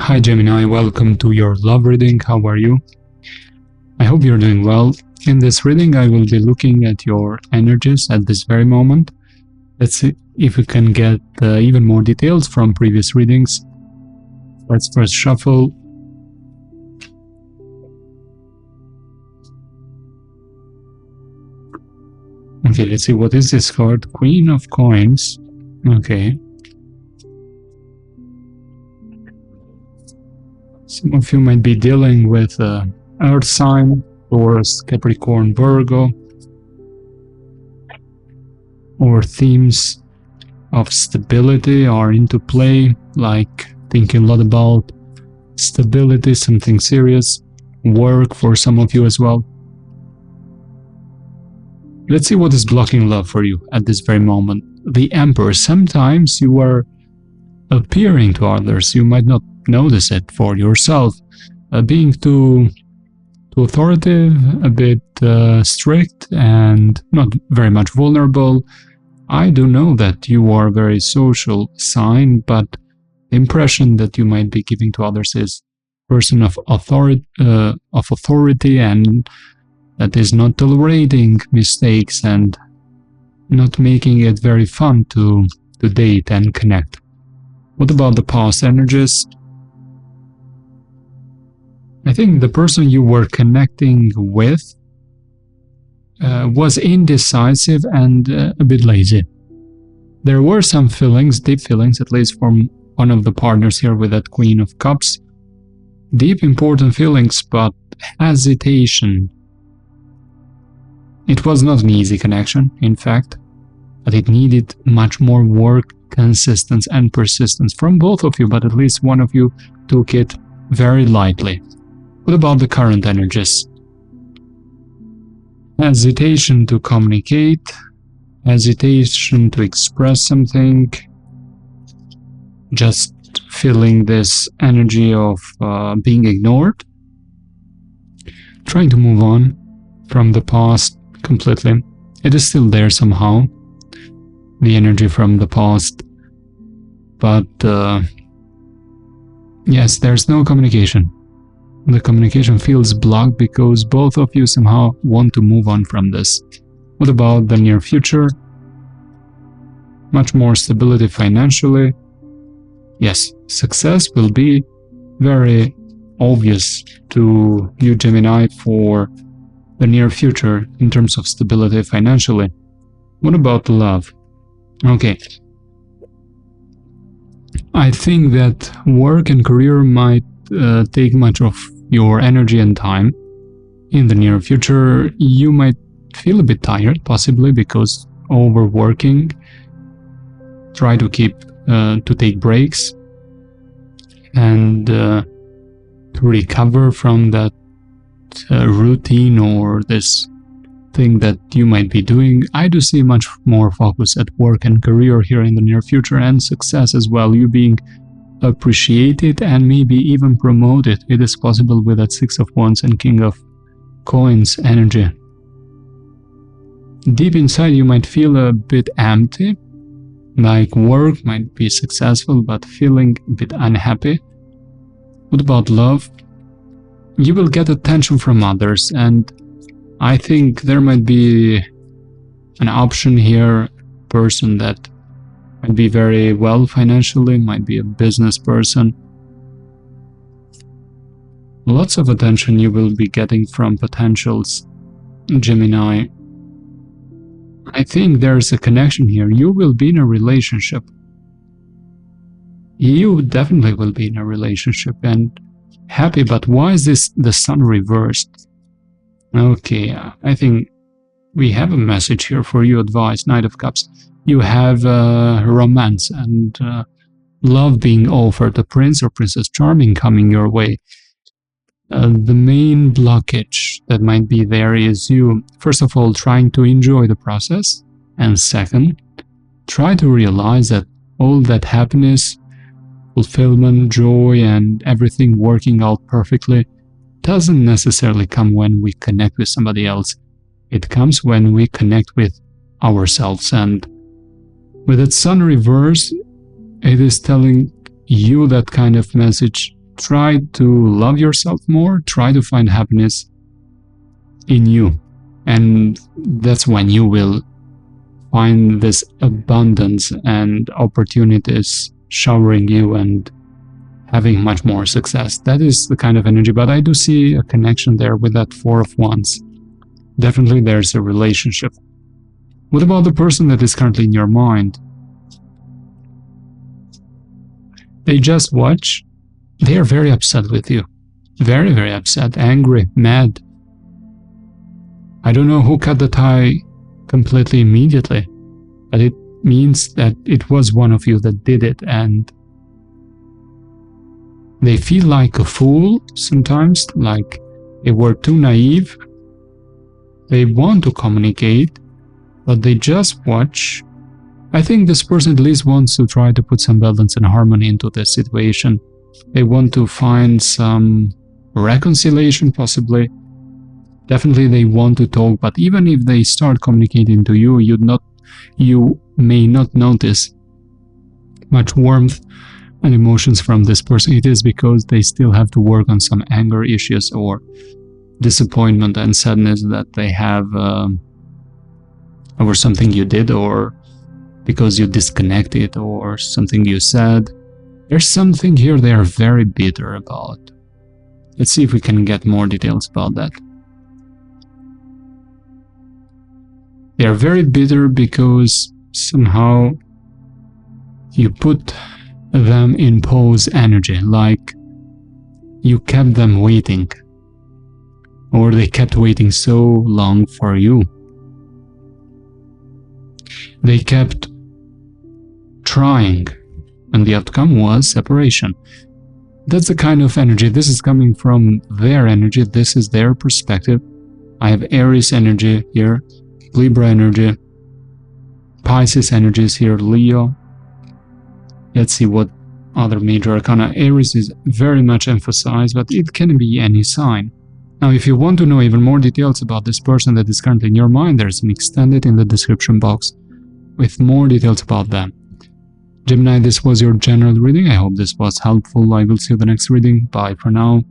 Hi Gemini, welcome to your love reading. How are you? I hope you're doing well. In this reading I will be looking at your energies at this very moment. Let's see if we can get even more details from previous readings. Let's first shuffle. Okay, let's see, what is this card? Queen of Coins. Okay. Some of you might be dealing with Earth sign, Taurus, Capricorn, Virgo, or themes of stability are into play, like thinking a lot about stability, something serious, work for some of you as well. Let's see what is blocking love for you at this very moment. The Emperor. Sometimes you are appearing to others, you might not notice it for yourself, being too authoritative, a bit strict, and not very much vulnerable. I do know that you are a very social sign, but the impression that you might be giving to others is person of authority and that is not tolerating mistakes and not making it very fun to date and connect. What about the past energies? I think the person you were connecting with was indecisive and a bit lazy. There were some feelings, deep feelings, at least from one of the partners here with that Queen of Cups. Deep, important feelings, but hesitation. It was not an easy connection, in fact, but it needed much more work, consistency and persistence from both of you, but at least one of you took it very lightly. What about the current energies? Hesitation to communicate, hesitation to express something, just feeling this energy of being ignored, trying to move on from the past completely. It is still there somehow, the energy from the past, but yes, there's no communication. The communication feels blocked because both of you somehow want to move on from this. What about the near future? Much more stability financially. Yes, success will be very obvious to you, Gemini, for the near future in terms of stability financially. What about love? Okay. I think that work and career might take much of your energy and time. In the near future, you might feel a bit tired, possibly because overworking. Try to take breaks and to recover from that routine or this thing that you might be doing. I do see much more focus at work and career here in the near future, and success as well. You being appreciated and maybe even promoted. It is possible with that Six of Wands and King of Coins energy. Deep inside you might feel a bit empty, like work might be successful but feeling a bit unhappy. What about love? You will get attention from others, and I think there might be an option here, person that might be very well financially, might be a business person. Lots of attention you will be getting from potentials, Gemini. I think there's a connection here. You will be in a relationship. You definitely will be in a relationship and happy, but why is this the Sun reversed? Okay, I think we have a message here for you, advice, Knight of Cups. You have romance and love being offered, a prince or princess charming coming your way. The main blockage that might be there is you, first of all, trying to enjoy the process, and second, try to realize that all that happiness, fulfillment, joy, and everything working out perfectly doesn't necessarily come when we connect with somebody else. It comes when we connect with ourselves, and with that Sun reverse, it is telling you that kind of message try to love yourself more, try to find happiness in you. And that's when you will find this abundance and opportunities showering you and having much more success. That is the kind of energy, but I do see a connection there with that Four of Wands. Definitely there's a relationship. What about the person that is currently in your mind? They just watch. They are very upset with you. Very, very upset, angry, mad. I don't know who cut the tie completely immediately, but it means that it was one of you that did it, and they feel like a fool sometimes, like they were too naive. They want to communicate, but they just watch. I think this person at least wants to try to put some balance and harmony into this situation. They want to find some reconciliation, possibly. Definitely they want to talk, but even if they start communicating to you, you may not notice much warmth and emotions from this person. It is because they still have to work on some anger issues or disappointment and sadness that they have over something you did, or because you disconnected, or something you said. There's something here they are very bitter about. Let's see if we can get more details about that. They are very bitter because somehow you put them in pause energy, like you kept them waiting, or they kept waiting so long for you. They kept trying, and the outcome was separation. That's the kind of energy. This is coming from their energy. This is their perspective. I have Aries energy here, Libra energy, Pisces energies here, Leo. Let's see what other major arcana. Aries is very much emphasized, but it can be any sign. Now, if you want to know even more details about this person that is currently in your mind, there's an extended in the description box with more details about them. Gemini, this was your general reading. I hope this was helpful. I will see you in the next reading. Bye for now.